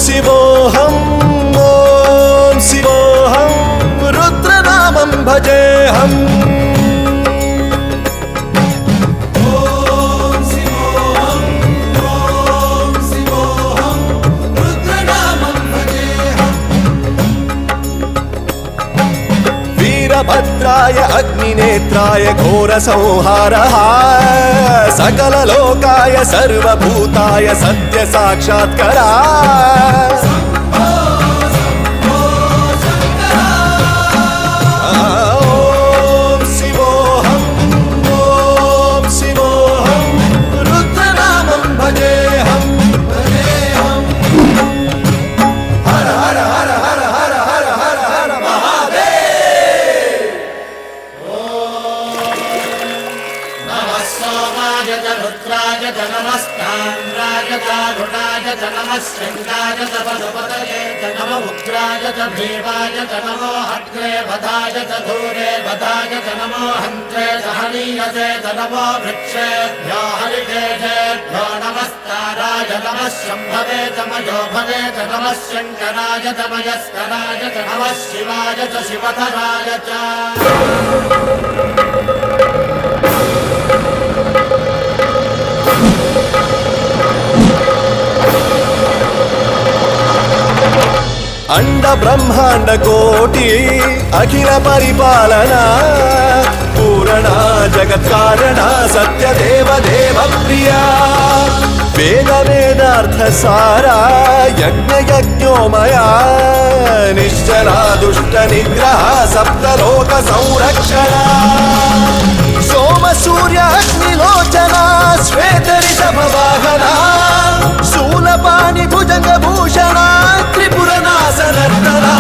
शिवोऽहं ॐ शिवोऽहं रुद्रनामं भजेऽहम् वीरभद्राय अग्निनेत्राय घोरसंहारः सकललोकाय सर्वभूताय सत्यसाक्षात्करा शङ्काय च पशुपतये च नम उग्राय च भीमाय च नमो हत्रे वधाय च धूरे वधाय च नमो हन्त्रे च हनीयसे च नमो वृक्षेभ्यो हरिकेशेभ्यो नमस्काराय नमः शम्भवे च मयोभवे च नमः शङ्कराय च मयस्कराय च नमः शिवाय च शिवधराय च अंड ब्रह्मांड कोटि अखिल परिपालना पूरणा जगत् कारणा सत्य देव देव प्रिया वेद वेदार्थ सारा यज्ञ यज्ञोमया निश्चला दुष्ट निग्रह सप्तलोक संरक्षणा सोम सूर्य अग्निलोचना श्वेत ऋषभ वाहना शूलपाणि भुजंग भूषणा त्रिपुरनाशनर्तना